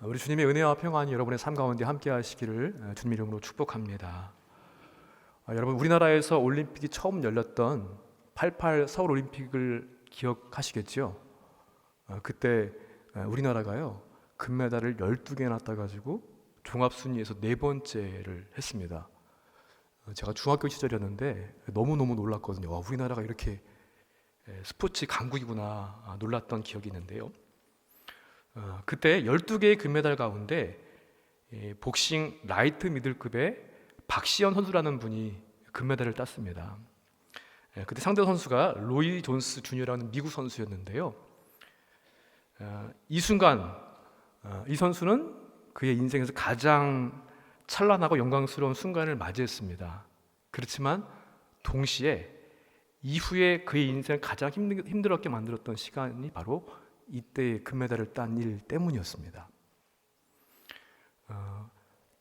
우리 주님의 은혜와 평안이 여러분의 삶 가운데 함께 하시기를 주님 이름으로 축복합니다. 여러분, 우리나라에서 올림픽이 처음 열렸던 88 서울 올림픽을 기억하시겠죠? 그때 우리나라가요 금메달을 12개나 따가지고 종합순위에서 네 번째를 했습니다. 제가 중학교 시절이었는데 너무너무 놀랐거든요. 와, 우리나라가 이렇게 스포츠 강국이구나 놀랐던 기억이 있는데요. 그때 12개의 금메달 가운데 복싱 라이트 미들급의 박시현 선수라는 분이 금메달을 땄습니다. 그때 상대 선수가 로이 존스 주니어라는 미국 선수였는데요. 이 순간 이 선수는 그의 인생에서 가장 찬란하고 영광스러운 순간을 맞이했습니다. 그렇지만 동시에 이후에 그의 인생을 가장 힘들었게 만들었던 시간이 바로 이때 금메달을 딴 일 때문이었습니다.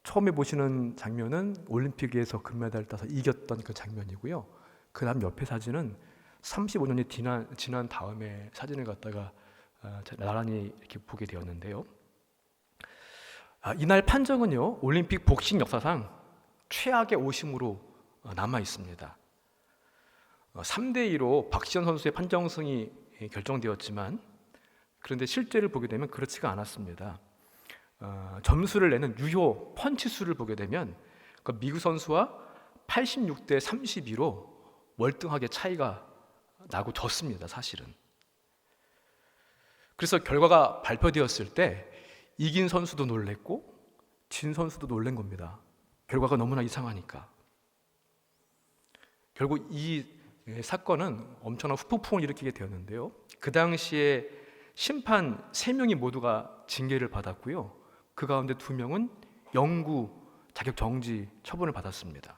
처음에 보시는 장면은 올림픽에서 금메달을 따서 이겼던 그 장면이고요. 그 다음 옆에 사진은 35년이 지난 다음에 사진을 갖다가 나란히 이렇게 보게 되었는데요. 이날 판정은요 올림픽 복싱 역사상 최악의 오심으로 남아 있습니다. 3대2로 박시현 선수의 판정승이 결정되었지만 그런데 실제를 보게 되면 그렇지가 않았습니다. 점수를 내는 유효 펀치 수를 보게 되면 그 미국 선수와 86대 32로 월등하게 차이가 나고 졌습니다. 사실은. 그래서 결과가 발표되었을 때 이긴 선수도 놀랬고 진 선수도 놀란 겁니다. 결과가 너무나 이상하니까. 결국 이 사건은 엄청난 후폭풍을 일으키게 되었는데요. 그 당시에 심판 3명이 모두가 징계를 받았고요. 그 가운데 2명은 영구 자격 정지 처분을 받았습니다.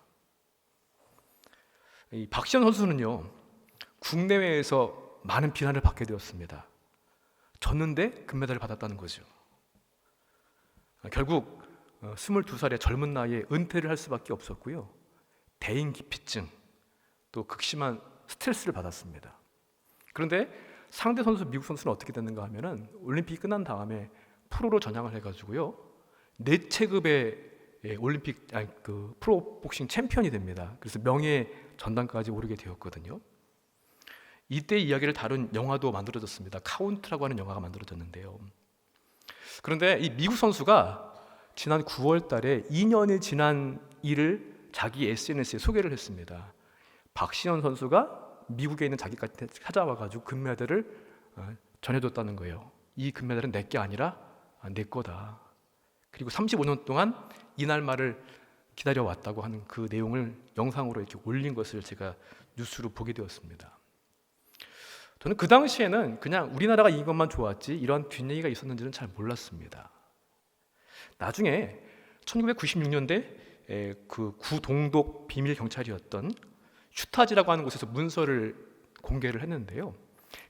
이 박시현 선수는요 국내외에서 많은 비난을 받게 되었습니다. 졌는데 금메달을 받았다는 거죠. 결국 22살의 젊은 나이에 은퇴를 할 수밖에 없었고요. 대인기피증, 또 극심한 스트레스를 받았습니다. 그런데 상대 선수 미국 선수는 어떻게 됐는가 하면은 올림픽이 끝난 다음에 프로로 전향을 해가지고요 4체급의 올림픽 그 프로 복싱 챔피언이 됩니다. 그래서 명예 전당까지 오르게 되었거든요. 이때 이야기를 다룬 영화도 만들어졌습니다. 카운트라고 하는 영화가 만들어졌는데요. 그런데 이 미국 선수가 지난 9월 달에 2년이 지난 일을 자기 SNS에 소개를 했습니다. 박시현 선수가 미국에 있는 자기한테 찾아와가지고 금메달을 전해줬다는 거예요. 이 금메달은 내게 아니라 내 거다. 그리고 35년 동안 이날말을 기다려왔다고 하는 그 내용을 영상으로 이렇게 올린 것을 제가 뉴스로 보게 되었습니다. 저는 그 당시에는 그냥 우리나라가 이긴 것만 좋았지 이런 뒷얘기가 있었는지는 잘 몰랐습니다. 나중에 1996년대 그 구동독 비밀 경찰이었던 슈타지라고 하는 곳에서 문서를 공개를 했는데요.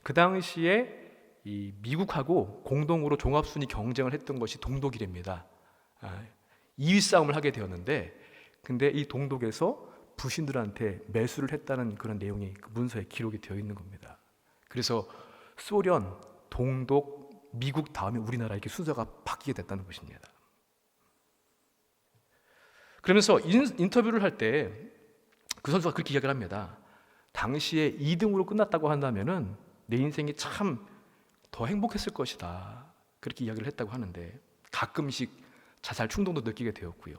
그 당시에 이 미국하고 공동으로 종합순위 경쟁을 했던 것이 동독이랍니다. 2위 싸움을 하게 되었는데, 근데 이 동독에서 부신들한테 매수를 했다는 그런 내용이 그 문서에 기록이 되어 있는 겁니다. 그래서 소련, 동독, 미국 다음에 우리나라 이렇게 순서가 바뀌게 됐다는 것입니다. 그러면서 인터뷰를 할 때 그 선수가 그렇게 이야기를 합니다. 당시에 2등으로 끝났다고 한다면은 내 인생이 참 더 행복했을 것이다. 그렇게 이야기를 했다고 하는데 가끔씩 자살 충동도 느끼게 되었고요.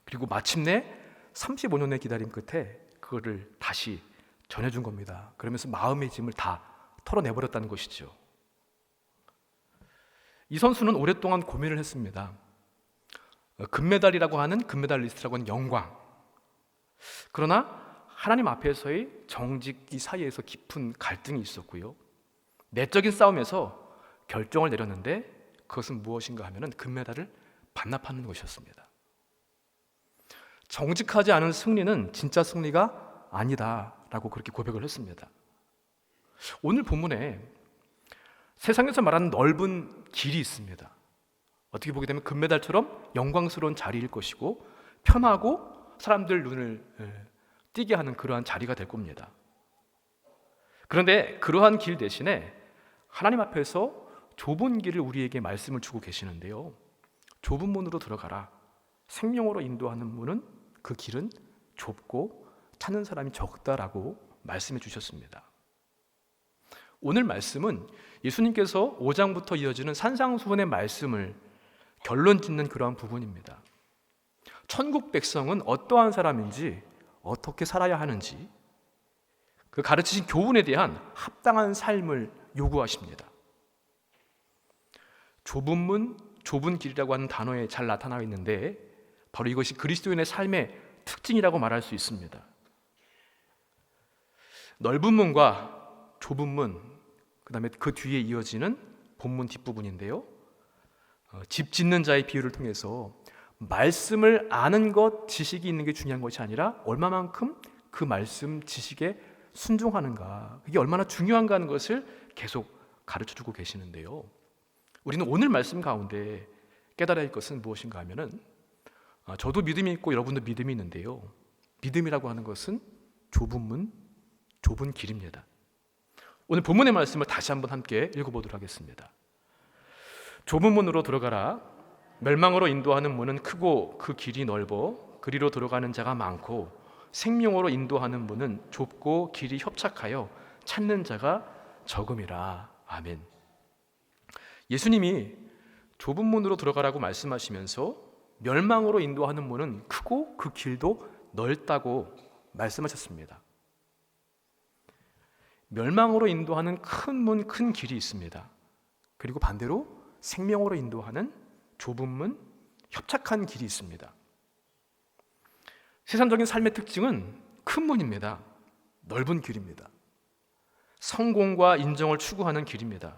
그리고 마침내 35년의 기다림 끝에 그거를 다시 전해준 겁니다. 그러면서 마음의 짐을 다 털어내버렸다는 것이죠. 이 선수는 오랫동안 고민을 했습니다. 금메달이라고 하는 금메달리스트라고 하는 영광, 그러나 하나님 앞에서의 정직이 사이에서 깊은 갈등이 있었고요. 내적인 싸움에서 결정을 내렸는데 그것은 무엇인가 하면 금메달을 반납하는 것이었습니다. 정직하지 않은 승리는 진짜 승리가 아니다라고 그렇게 고백을 했습니다. 오늘 본문에 세상에서 말하는 넓은 길이 있습니다. 어떻게 보게 되면 금메달처럼 영광스러운 자리일 것이고 편하고 사람들 눈을 띄게 하는 그러한 자리가 될 겁니다. 그런데 그러한 길 대신에 하나님 앞에서 좁은 길을 우리에게 말씀을 주고 계시는데요. 좁은 문으로 들어가라. 생명으로 인도하는 문은 그 길은 좁고 찾는 사람이 적다라고 말씀해 주셨습니다. 오늘 말씀은 예수님께서 5장부터 이어지는 산상수훈의 말씀을 결론 짓는 그러한 부분입니다. 천국 백성은 어떠한 사람인지, 어떻게 살아야 하는지, 그 가르치신 교훈에 대한 합당한 삶을 요구하십니다. 좁은 문, 좁은 길이라고 하는 단어에 잘 나타나 있는데 바로 이것이 그리스도인의 삶의 특징이라고 말할 수 있습니다. 넓은 문과 좁은 문, 그 다음에 그 뒤에 이어지는 본문 뒷부분인데요. 집 짓는 자의 비유를 통해서 말씀을 아는 것, 지식이 있는 게 중요한 것이 아니라 얼마만큼 그 말씀, 지식에 순종하는가, 그게 얼마나 중요한가 하는 것을 계속 가르쳐주고 계시는데요. 우리는 오늘 말씀 가운데 깨달아야 할 것은 무엇인가 하면은 저도 믿음이 있고 여러분도 믿음이 있는데요. 믿음이라고 하는 것은 좁은 문, 좁은 길입니다. 오늘 본문의 말씀을 다시 한번 함께 읽어보도록 하겠습니다. 좁은 문으로 들어가라. 멸망으로 인도하는 문은 크고 그 길이 넓어 그리로 들어가는 자가 많고 생명으로 인도하는 문은 좁고 길이 협착하여 찾는 자가 적음이라. 아멘. 예수님이 좁은 문으로 들어가라고 말씀하시면서 멸망으로 인도하는 문은 크고 그 길도 넓다고 말씀하셨습니다. 멸망으로 인도하는 큰 문, 큰 길이 있습니다. 그리고 반대로 생명으로 인도하는 좁은 문, 협착한 길이 있습니다. 세상적인 삶의 특징은 큰 문입니다. 넓은 길입니다. 성공과 인정을 추구하는 길입니다.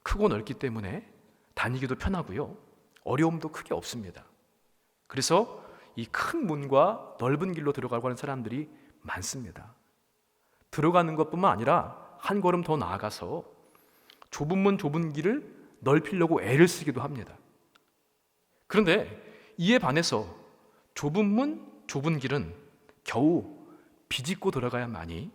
크고 넓기 때문에 다니기도 편하고요. 어려움도 크게 없습니다. 그래서 이 큰 문과 넓은 길로 들어가고 하는 사람들이 많습니다. 들어가는 것뿐만 아니라 한 걸음 더 나아가서 좁은 문, 좁은 길을 넓히려고 애를 쓰기도 합니다. 그런데 이에 반해서 좁은 문, 좁은 길은 겨우 비집고 들어가야만이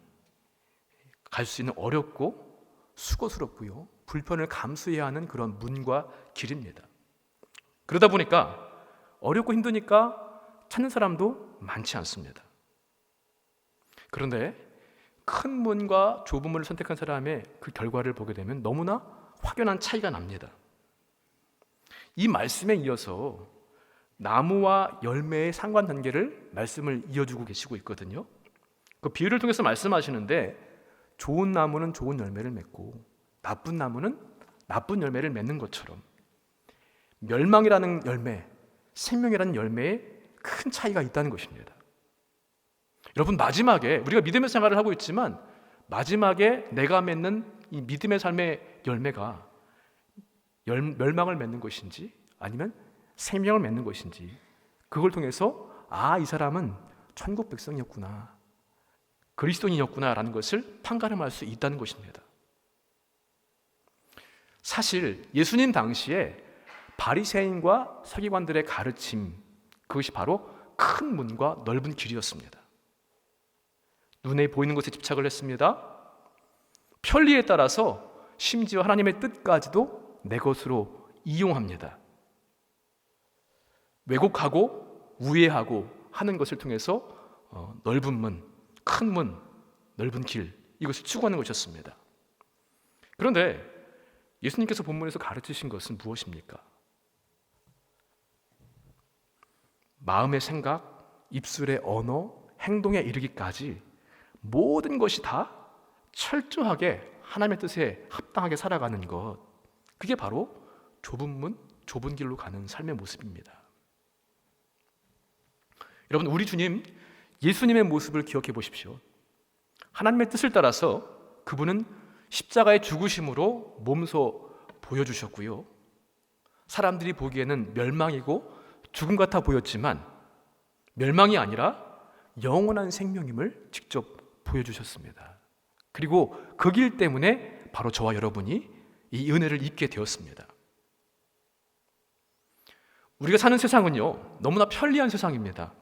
갈 수 있는 어렵고 수고스럽고요, 불편을 감수해야 하는 그런 문과 길입니다. 그러다 보니까 어렵고 힘드니까 찾는 사람도 많지 않습니다. 그런데 큰 문과 좁은 문을 선택한 사람의 그 결과를 보게 되면 너무나 확연한 차이가 납니다. 이 말씀에 이어서 나무와 열매의 상관관계를 말씀을 이어주고 계시고 있거든요. 그 비유를 통해서 말씀하시는데 좋은 나무는 좋은 열매를 맺고 나쁜 나무는 나쁜 열매를 맺는 것처럼 멸망이라는 열매, 생명이라는 열매에 큰 차이가 있다는 것입니다. 여러분, 마지막에 우리가 믿음의 생활을 하고 있지만 마지막에 내가 맺는 이 믿음의 삶의 열매가 멸망을 맺는 것인지 아니면 생명을 맺는 것인지, 그걸 통해서 이 사람은 천국 백성이었구나, 그리스도인이었구나 라는 것을 판가름할 수 있다는 것입니다. 사실 예수님 당시에 바리새인과 서기관들의 가르침, 그것이 바로 큰 문과 넓은 길이었습니다. 눈에 보이는 것에 집착을 했습니다. 편리에 따라서 심지어 하나님의 뜻까지도 내 것으로 이용합니다. 왜곡하고 우회하고 하는 것을 통해서 넓은 문, 큰 문, 넓은 길, 이것을 추구하는 것이었습니다. 그런데 예수님께서 본문에서 가르치신 것은 무엇입니까? 마음의 생각, 입술의 언어, 행동에 이르기까지 모든 것이 다 철저하게 하나님의 뜻에 합당하게 살아가는 것, 그게 바로 좁은 문, 좁은 길로 가는 삶의 모습입니다. 여러분, 우리 주님, 예수님의 모습을 기억해 보십시오. 하나님의 뜻을 따라서 그분은 십자가의 죽으심으로 몸소 보여주셨고요, 사람들이 보기에는 멸망이고 죽음 같아 보였지만 멸망이 아니라 영원한 생명임을 직접 보여주셨습니다. 그리고 그 길 때문에 바로 저와 여러분이 이 은혜를 입게 되었습니다. 우리가 사는 세상은요, 너무나 편리한 세상입니다.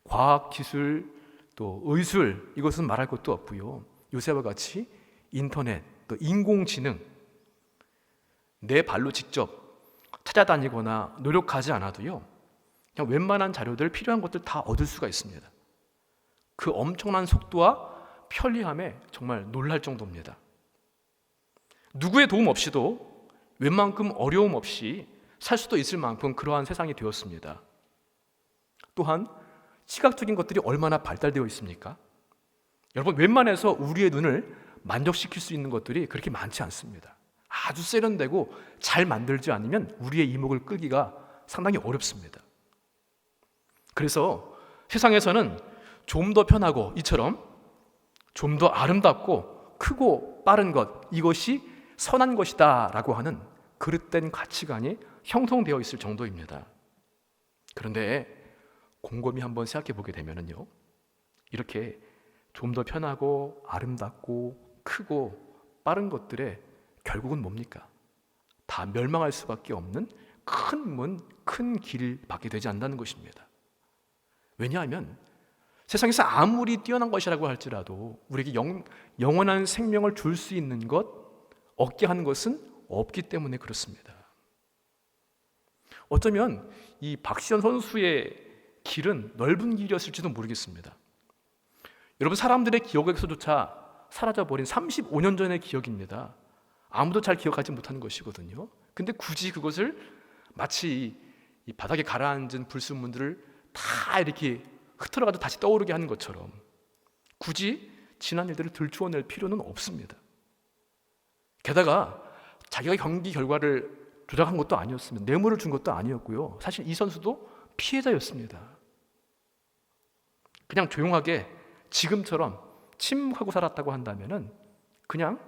과학, 기술, 또 의술, 이것은 말할 것도 없고요, 요새와 같이 인터넷, 또 인공지능, 내 발로 직접 찾아다니거나 노력하지 않아도요, 그냥 웬만한 자료들, 필요한 것들 다 얻을 수가 있습니다. 그 엄청난 속도와 편리함에 정말 놀랄 정도입니다. 누구의 도움 없이도 웬만큼 어려움 없이 살 수도 있을 만큼 그러한 세상이 되었습니다. 또한 시각적인 것들이 얼마나 발달되어 있습니까? 여러분, 웬만해서 우리의 눈을 만족시킬 수 있는 것들이 그렇게 많지 않습니다. 아주 세련되고 잘 만들지 않으면 우리의 이목을 끄기가 상당히 어렵습니다. 그래서 세상에서는 좀 더 편하고 이처럼 좀 더 아름답고 크고 빠른 것, 이것이 선한 것이다 라고 하는 그릇된 가치관이 형성되어 있을 정도입니다. 그런데 곰곰이 한번 생각해 보게 되면요, 이렇게 좀 더 편하고 아름답고 크고 빠른 것들에 결국은 뭡니까? 다 멸망할 수밖에 없는 큰 문, 큰 길을 받게 되지 않는다는 것입니다. 왜냐하면 세상에서 아무리 뛰어난 것이라고 할지라도 우리에게 영원한 생명을 줄 수 있는 것, 얻게 하는 것은 없기 때문에 그렇습니다. 어쩌면 이 박시현 선수의 길은 넓은 길이었을지도 모르겠습니다. 여러분, 사람들의 기억에서조차 사라져버린 35년 전의 기억입니다. 아무도 잘 기억하지 못하는 것이거든요. 근데 굳이 그것을 마치 이 바닥에 가라앉은 불순물들을 다 이렇게 흐트러가도 다시 떠오르게 하는 것처럼 굳이 지난 일들을 들추어낼 필요는 없습니다. 게다가 자기가 경기 결과를 조작한 것도 아니었습니다. 뇌물을 준 것도 아니었고요. 사실 이 선수도 피해자였습니다. 그냥 조용하게 지금처럼 침묵하고 살았다고 한다면은 그냥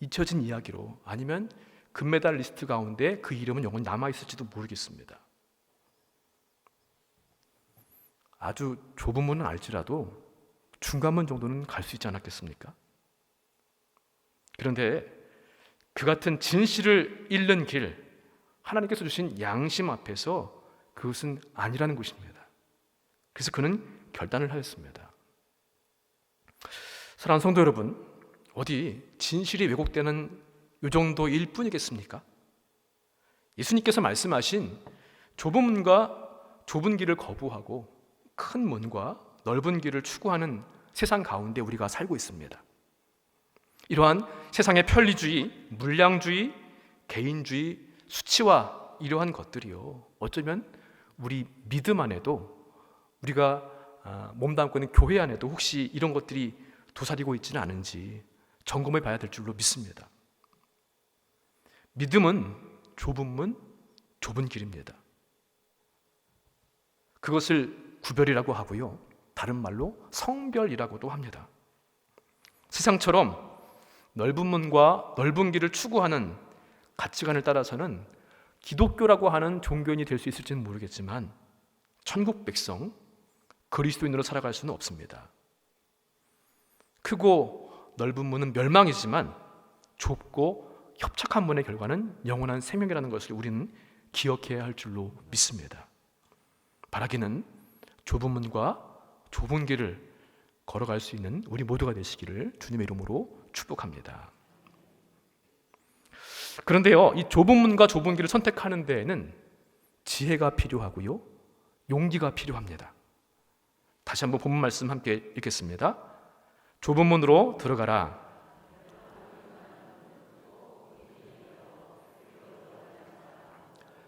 잊혀진 이야기로, 아니면 금메달 리스트 가운데 그 이름은 영원히 남아있을지도 모르겠습니다. 아주 좁은 문은 알지라도 중간문 정도는 갈 수 있지 않았겠습니까? 그런데 그 같은 진실을 잃는 길, 하나님께서 주신 양심 앞에서 그것은 아니라는 것입니다. 그래서 그는 결단을 하였습니다. 사랑하는 성도 여러분, 어디 진실이 왜곡되는 이 정도일 뿐이겠습니까? 예수님께서 말씀하신 좁은 문과 좁은 길을 거부하고 큰 문과 넓은 길을 추구하는 세상 가운데 우리가 살고 있습니다. 이러한 세상의 편리주의, 물량주의, 개인주의, 수치와 이러한 것들이요, 어쩌면 우리 믿음 안에도, 우리가 몸담고 있는 교회 안에도 혹시 이런 것들이 도사리고 있지는 않은지 점검해 봐야 될 줄로 믿습니다. 믿음은 좁은 문, 좁은 길입니다. 그것을 구별이라고 하고요, 다른 말로 성별이라고도 합니다. 세상처럼 넓은 문과 넓은 길을 추구하는 가치관을 따라서는 기독교라고 하는 종교인이 될 수 있을지는 모르겠지만 천국 백성, 그리스도인으로 살아갈 수는 없습니다. 크고 넓은 문은 멸망이지만 좁고 협착한 문의 결과는 영원한 생명이라는 것을 우리는 기억해야 할 줄로 믿습니다. 바라기는 좁은 문과 좁은 길을 걸어갈 수 있는 우리 모두가 되시기를 주님의 이름으로 축복합니다. 그런데요, 이 좁은 문과 좁은 길을 선택하는 데에는 지혜가 필요하고요, 용기가 필요합니다. 다시 한번 본문 말씀 함께 읽겠습니다. 좁은 문으로 들어가라.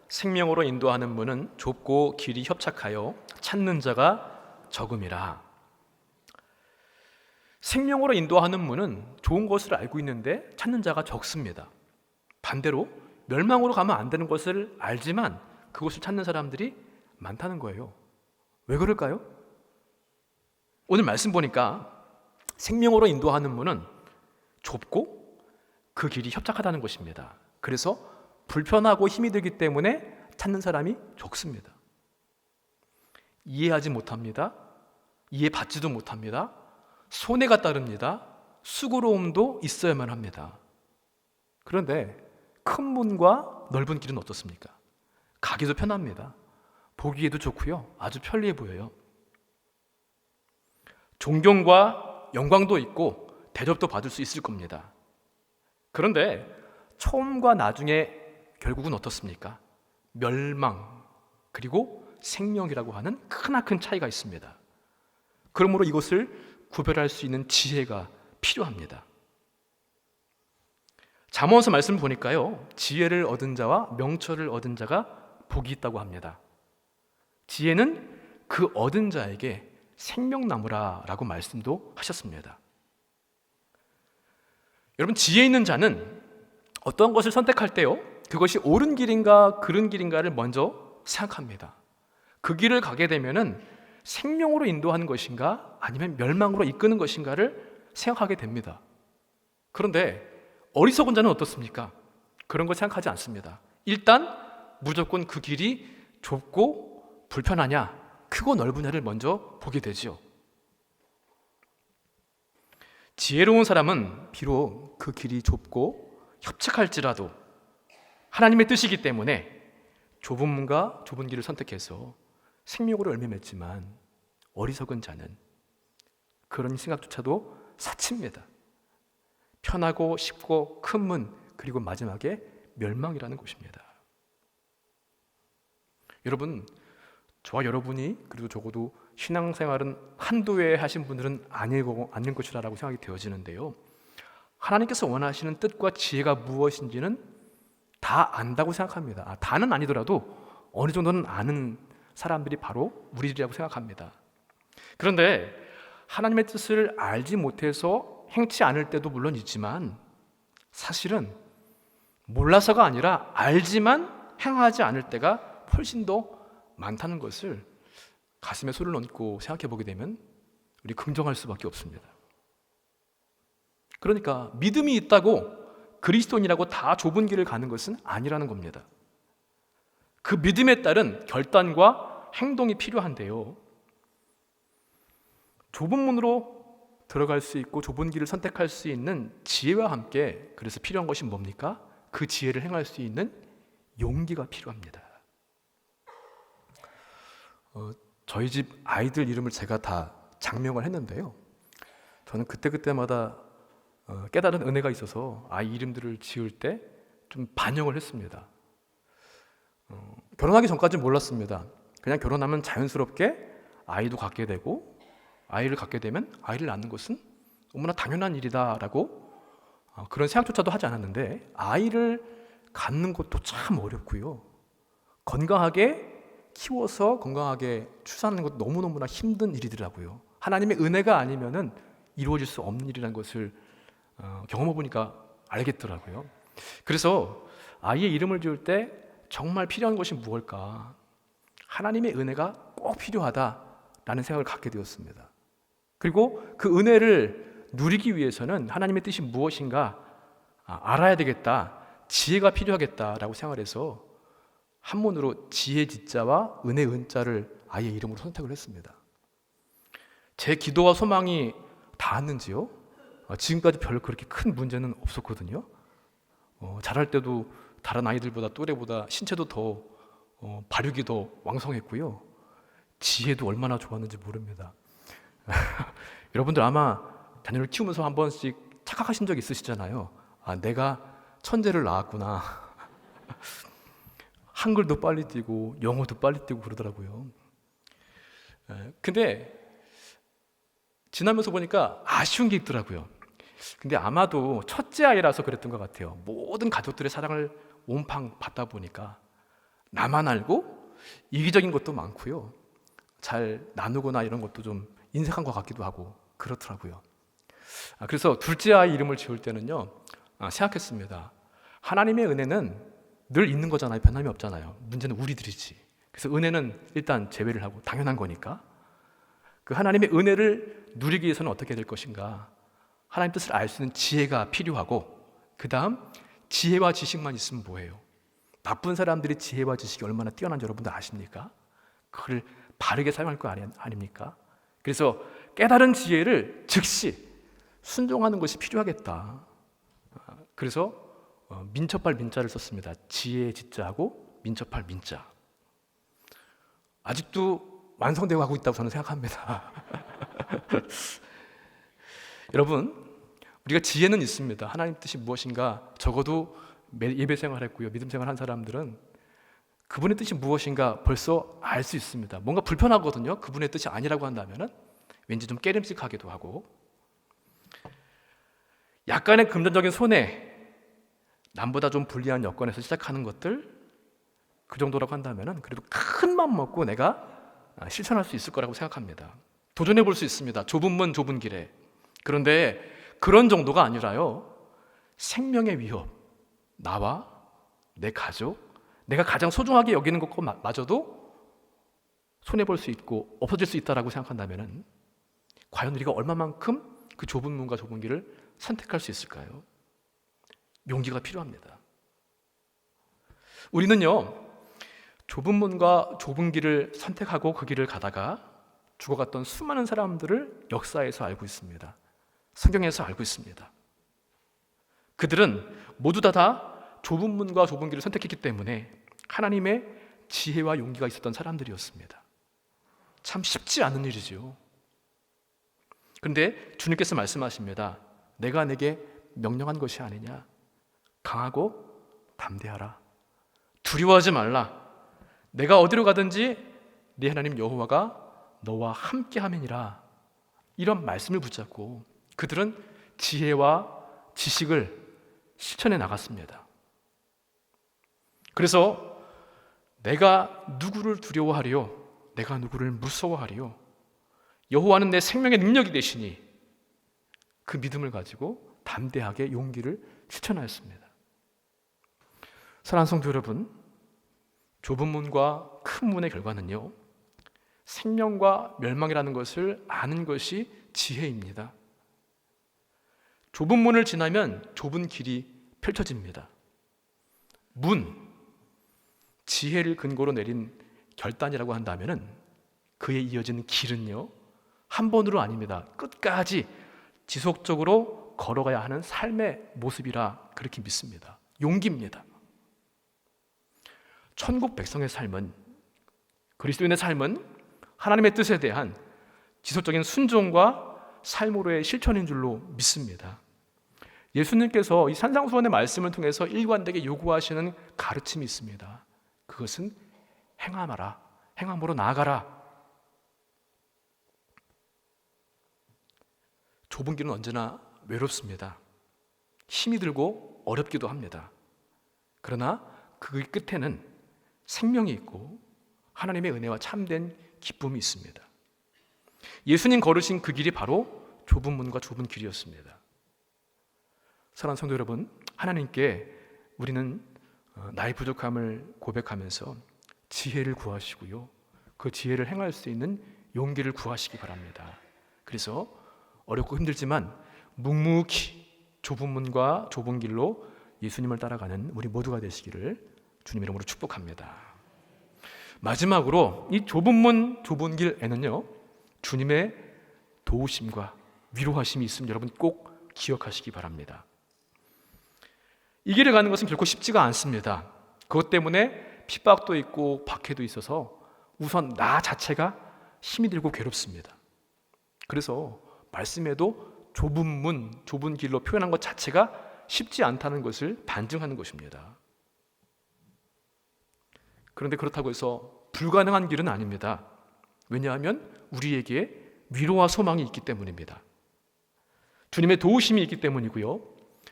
생명으로 인도하는 문은 좁고 길이 협착하여 찾는 자가 적음이라. 생명으로 인도하는 문은 좋은 것을 알고 있는데 찾는 자가 적습니다. 반대로 멸망으로 가면 안 되는 것을 알지만 그것을 찾는 사람들이 많다는 거예요. 왜 그럴까요? 오늘 말씀 보니까 생명으로 인도하는 문은 좁고 그 길이 협착하다는 것입니다. 그래서 불편하고 힘이 들기 때문에 찾는 사람이 적습니다. 이해하지 못합니다. 이해받지도 못합니다. 손해가 따릅니다. 수고로움도 있어야만 합니다. 그런데 큰 문과 넓은 길은 어떻습니까? 가기도 편합니다. 보기에도 좋고요, 아주 편리해 보여요. 존경과 영광도 있고 대접도 받을 수 있을 겁니다. 그런데 처음과 나중에 결국은 어떻습니까? 멸망 그리고 생명이라고 하는 크나큰 차이가 있습니다. 그러므로 이것을 구별할 수 있는 지혜가 필요합니다. 잠언서 말씀 보니까요, 지혜를 얻은 자와 명철을 얻은 자가 복이 있다고 합니다. 지혜는 그 얻은 자에게 생명나무라 라고 말씀도 하셨습니다. 여러분, 지혜 있는 자는 어떤 것을 선택할 때요, 그것이 옳은 길인가 그른 길인가를 먼저 생각합니다. 그 길을 가게 되면은 생명으로 인도하는 것인가 아니면 멸망으로 이끄는 것인가를 생각하게 됩니다. 그런데 어리석은 자는 어떻습니까? 그런 걸 생각하지 않습니다. 일단 무조건 그 길이 좁고 불편하냐, 크고 넓으냐를 먼저 보게 되지요. 지혜로운 사람은 비록 그 길이 좁고 협착할지라도 하나님의 뜻이기 때문에 좁은 문과 좁은 길을 선택해서 생명으로 열매 맺지만, 어리석은 자는 그런 생각조차도 사치입니다. 편하고 쉽고 큰 문, 그리고 마지막에 멸망이라는 것입니다. 여러분, 저와 여러분이 그래도 적어도 신앙생활은 한두 해 하신 분들은 아닐 것이라고 생각이 되어지는데요, 하나님께서 원하시는 뜻과 지혜가 무엇인지는 다 안다고 생각합니다. 다는 아니더라도 어느 정도는 아는 사람들이 바로 우리들이라고 생각합니다. 그런데 하나님의 뜻을 알지 못해서 행치 않을 때도 물론 있지만, 사실은 몰라서가 아니라 알지만 행하지 않을 때가 훨씬 더 많다는 것을 가슴에 손을 얹고 생각해 보게 되면 우리 긍정할 수밖에 없습니다. 그러니까 믿음이 있다고 그리스도인이라고 다 좁은 길을 가는 것은 아니라는 겁니다. 그 믿음에 따른 결단과 행동이 필요한데요, 좁은 문으로 들어갈 수 있고 좁은 길을 선택할 수 있는 지혜와 함께, 그래서 필요한 것이 뭡니까? 그 지혜를 행할 수 있는 용기가 필요합니다. 저희 집 아이들 이름을 제가 다 장명을 했는데요, 저는 그때마다 깨달은 은혜가 있어서 아이 이름들을 지을 때 좀 반영을 했습니다. 결혼하기 전까지는 몰랐습니다. 그냥 결혼하면 자연스럽게 아이도 갖게 되고, 아이를 갖게 되면 아이를 낳는 것은 너무나 당연한 일이다라고 그런 생각조차도 하지 않았는데, 아이를 갖는 것도 참 어렵고요, 건강하게 키워서 건강하게 출산하는 것도 너무너무나 힘든 일이더라고요. 하나님의 은혜가 아니면은 이루어질 수 없는 일이라는 것을 경험해 보니까 알겠더라고요. 그래서 아이의 이름을 지을 때 정말 필요한 것이 무엇일까? 하나님의 은혜가 꼭 필요하다라는 생각을 갖게 되었습니다. 그리고 그 은혜를 누리기 위해서는 하나님의 뜻이 무엇인가 알아야 되겠다, 지혜가 필요하겠다라고 생각을 해서 한문으로 지혜 지자와 은혜 은자를 아이의 이름으로 선택을 했습니다. 제 기도와 소망이 닿았는지요? 지금까지 별로 그렇게 큰 문제는 없었거든요. 자랄 때도 다른 아이들보다, 또래보다 신체도 더 발육이 더 왕성했고요, 지혜도 얼마나 좋았는지 모릅니다. 여러분들 아마 자녀를 키우면서 한 번씩 착각하신 적 있으시잖아요. 내가 천재를 낳았구나. 한글도 빨리 띄고 영어도 빨리 띄고 그러더라고요. 근데 지나면서 보니까 아쉬운 게 있더라고요. 근데 아마도 첫째 아이라서 그랬던 것 같아요. 모든 가족들의 사랑을 온팡 받다 보니까 나만 알고 이기적인 것도 많고요, 잘 나누거나 이런 것도 좀 인색한 것 같기도 하고 그렇더라고요. 그래서 둘째 아이 이름을 지을 때는요, 생각했습니다. 하나님의 은혜는 늘 있는 거잖아요. 변함이 없잖아요. 문제는 우리들이지. 그래서 은혜는 일단 제외를 하고 당연한 거니까 그 하나님의 은혜를 누리기 위해서는 어떻게 될 것인가, 하나님 뜻을 알 수 있는 지혜가 필요하고, 그 다음 지혜와 지식만 있으면 뭐예요? 나쁜 사람들이 지혜와 지식이 얼마나 뛰어난지 여러분들 아십니까? 그걸 바르게 사용할 거 아닙니까? 그래서 깨달은 지혜를 즉시 순종하는 것이 필요하겠다. 그래서 민첩할 민자를 썼습니다. 지혜의 지자하고 민첩할 민자. 아직도 완성되어 가고 있다고 저는 생각합니다. 여러분, 우리가 지혜는 있습니다. 하나님 뜻이 무엇인가 적어도 예배 생활했고요, 믿음 생활한 사람들은 그분의 뜻이 무엇인가 벌써 알 수 있습니다. 뭔가 불편하거든요. 그분의 뜻이 아니라고 한다면은 왠지 좀 깨름직하기도 하고, 약간의 금전적인 손해, 남보다 좀 불리한 여건에서 시작하는 것들, 그 정도라고 한다면은 그래도 큰 맘 먹고 내가 실천할 수 있을 거라고 생각합니다. 도전해 볼 수 있습니다. 좁은 문 좁은 길에. 그런데 그런 정도가 아니라요, 생명의 위협, 나와 내 가족, 내가 가장 소중하게 여기는 것마저도 손해볼 수 있고 없어질 수 있다고 생각한다면 과연 우리가 얼마만큼 그 좁은 문과 좁은 길을 선택할 수 있을까요? 용기가 필요합니다. 우리는요, 좁은 문과 좁은 길을 선택하고 그 길을 가다가 죽어갔던 수많은 사람들을 역사에서 알고 있습니다. 성경에서 알고 있습니다. 그들은 모두 다 좁은 문과 좁은 길을 선택했기 때문에 하나님의 지혜와 용기가 있었던 사람들이었습니다. 참 쉽지 않은 일이죠. 그런데 주님께서 말씀하십니다. 내가 내게 명령한 것이 아니냐. 강하고 담대하라. 두려워하지 말라. 내가 어디로 가든지 네 하나님 여호와가 너와 함께함이니라. 이런 말씀을 붙잡고 그들은 지혜와 지식을 실천해 나갔습니다. 그래서 내가 누구를 두려워하리요? 내가 누구를 무서워하리요? 여호와는 내 생명의 능력이 되시니 그 믿음을 가지고 담대하게 용기를 실천하였습니다. 사랑하는 성도 여러분, 좁은 문과 큰 문의 결과는요, 생명과 멸망이라는 것을 아는 것이 지혜입니다. 좁은 문을 지나면 좁은 길이 펼쳐집니다. 문, 지혜를 근거로 내린 결단이라고 한다면 그에 이어지는 길은요, 한 번으로 아닙니다. 끝까지 지속적으로 걸어가야 하는 삶의 모습이라 그렇게 믿습니다. 용기입니다. 천국 백성의 삶은, 그리스도인의 삶은 하나님의 뜻에 대한 지속적인 순종과 삶으로의 실천인 줄로 믿습니다. 예수님께서 이 산상수훈의 말씀을 통해서 일관되게 요구하시는 가르침이 있습니다. 그것은 행함하라, 행함으로 나아가라. 좁은 길은 언제나 외롭습니다. 힘이 들고 어렵기도 합니다. 그러나 그 끝에는 생명이 있고 하나님의 은혜와 참된 기쁨이 있습니다. 예수님 걸으신 그 길이 바로 좁은 문과 좁은 길이었습니다. 사랑하는 성도 여러분, 하나님께 우리는 나의 부족함을 고백하면서 지혜를 구하시고요, 그 지혜를 행할 수 있는 용기를 구하시기 바랍니다. 그래서 어렵고 힘들지만 묵묵히 좁은 문과 좁은 길로 예수님을 따라가는 우리 모두가 되시기를 주님 이름으로 축복합니다. 마지막으로 이 좁은 문 좁은 길에는요, 주님의 도우심과 위로하심이 있음을 여러분 꼭 기억하시기 바랍니다. 이 길을 가는 것은 결코 쉽지가 않습니다. 그것 때문에 핍박도 있고 박해도 있어서 우선 나 자체가 힘이 들고 괴롭습니다. 그래서 말씀에도 좁은 문, 좁은 길로 표현한 것 자체가 쉽지 않다는 것을 반증하는 것입니다. 그런데 그렇다고 해서 불가능한 길은 아닙니다. 왜냐하면 우리에게 위로와 소망이 있기 때문입니다. 주님의 도우심이 있기 때문이고요.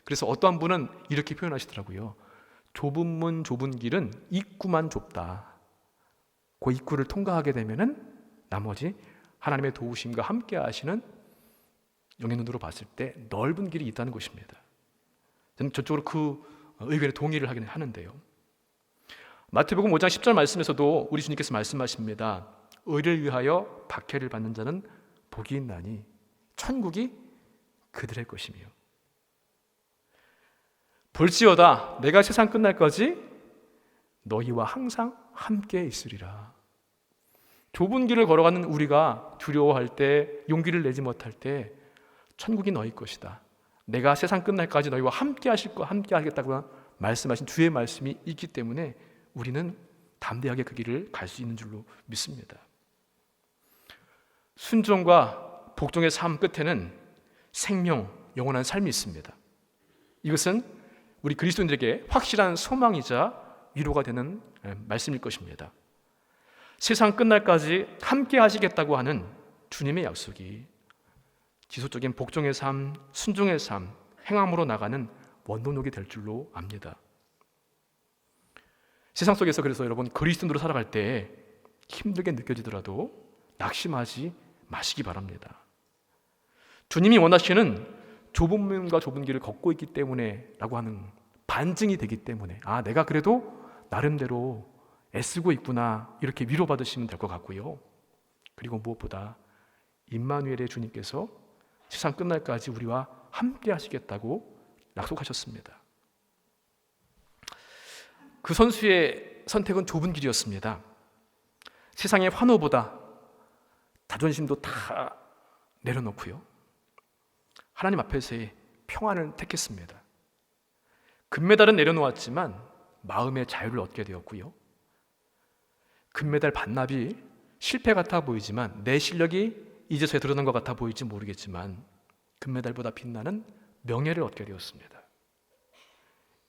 그래서 어떠한 분은 이렇게 표현하시더라고요. 좁은 문, 좁은 길은 입구만 좁다. 그 입구를 통과하게 되면은 나머지 하나님의 도우심과 함께 하시는 영의 눈으로 봤을 때 넓은 길이 있다는 것입니다. 저는 저쪽으로 그 의견에 동의를 하긴 하는데요. 마태복음 5장 10절 말씀에서도 우리 주님께서 말씀하십니다. 의를 위하여 박해를 받는 자는 복이 있나니 천국이 그들의 것이며, 볼지어다 내가 세상 끝날까지 너희와 항상 함께 있으리라. 좁은 길을 걸어가는 우리가 두려워할 때, 용기를 내지 못할 때 천국이 너희 것이다. 내가 세상 끝날까지 너희와 함께 하겠다고 말씀하신 주의 말씀이 있기 때문에 우리는 담대하게 그 길을 갈 수 있는 줄로 믿습니다. 순종과 복종의 삶 끝에는 생명, 영원한 삶이 있습니다. 이것은 우리 그리스도인들에게 확실한 소망이자 위로가 되는 말씀일 것입니다. 세상 끝날까지 함께 하시겠다고 하는 주님의 약속이 지속적인 복종의 삶, 순종의 삶, 행함으로 나가는 원동력이 될 줄로 압니다. 세상 속에서 그래서 여러분 그리스도인으로 살아갈 때 힘들게 느껴지더라도 낙심하지 마시기 바랍니다. 주님이 원하시는 좁은 문과 좁은 길을 걷고 있기 때문에 라고 하는 반증이 되기 때문에 내가 그래도 나름대로 애쓰고 있구나 이렇게 위로받으시면 될 것 같고요. 그리고 무엇보다 임마누엘의 주님께서 세상 끝날까지 우리와 함께 하시겠다고 약속하셨습니다. 그 선수의 선택은 좁은 길이었습니다. 세상의 환호보다 자존심도 다 내려놓고요. 하나님 앞에서의 평안을 택했습니다. 금메달은 내려놓았지만 마음의 자유를 얻게 되었고요. 금메달 반납이 실패 같아 보이지만 내 실력이 이제서야 드러난 것 같아 보일지 모르겠지만 금메달보다 빛나는 명예를 얻게 되었습니다.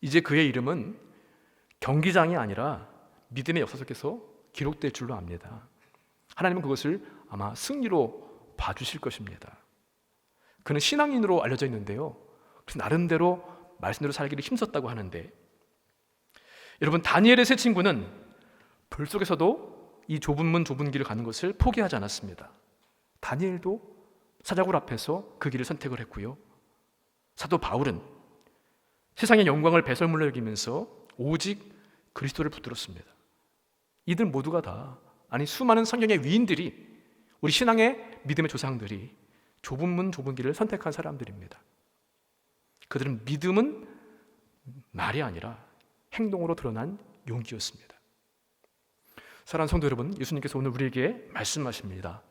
이제 그의 이름은 경기장이 아니라 믿음의 역사 속에서 기록될 줄로 압니다. 하나님은 그것을 아마 승리로 봐주실 것입니다. 그는 신앙인으로 알려져 있는데요. 그래서 나름대로 말씀대로 살기를 힘썼다고 하는데 여러분 다니엘의 세 친구는 불 속에서도 이 좁은 문 좁은 길을 가는 것을 포기하지 않았습니다. 다니엘도 사자굴 앞에서 그 길을 선택을 했고요. 사도 바울은 세상의 영광을 배설물로 여기면서 오직 그리스도를 붙들었습니다. 이들 모두가 다 수많은 성경의 위인들이 우리 신앙의 믿음의 조상들이 좁은 문 좁은 길을 선택한 사람들입니다. 그들은 믿음은 말이 아니라 행동으로 드러난 용기였습니다. 사랑하는 성도 여러분, 예수님께서 오늘 우리에게 말씀하십니다.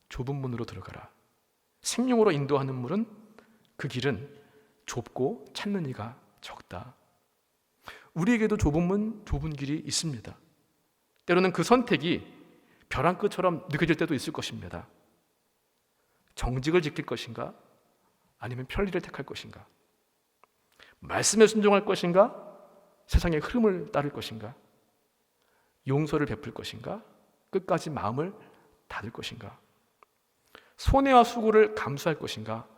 좁은 문으로 들어가라. 생명으로 인도하는 문은 그 길은 좁고 찾는 이가 적다. 우리에게도 좁은 문, 좁은 길이 있습니다. 때로는 그 선택이 벼랑 끝처럼 느껴질 때도 있을 것입니다. 정직을 지킬 것인가? 아니면 편리를 택할 것인가? 말씀에 순종할 것인가? 세상의 흐름을 따를 것인가? 용서를 베풀 것인가? 끝까지 마음을 닫을 것인가? 손해와 수고를 감수할 것인가?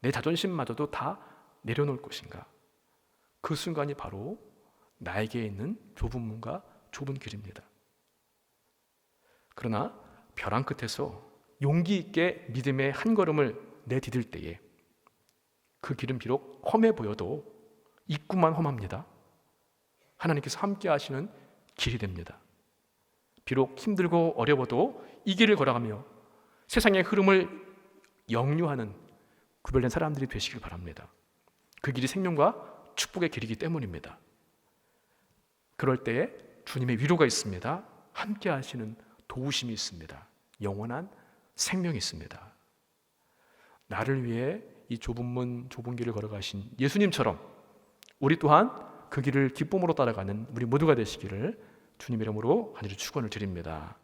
내 자존심마저도 다 내려놓을 것인가? 그 순간이 바로 나에게 있는 좁은 문과 좁은 길입니다. 그러나 벼랑 끝에서 용기 있게 믿음의 한 걸음을 내디딜 때에 그 길은 비록 험해 보여도 입구만 험합니다. 하나님께서 함께 하시는 길이 됩니다. 비록 힘들고 어려워도 이 길을 걸어가며 세상의 흐름을 역류하는 구별된 사람들이 되시길 바랍니다. 그 길이 생명과 축복의 길이기 때문입니다. 그럴 때에 주님의 위로가 있습니다. 함께 하시는 도우심이 있습니다. 영원한 생명이 있습니다. 나를 위해 이 좁은 문, 좁은 길을 걸어가신 예수님처럼 우리 또한 그 길을 기쁨으로 따라가는 우리 모두가 되시기를 주님 이름으로 간절히 축원을 드립니다.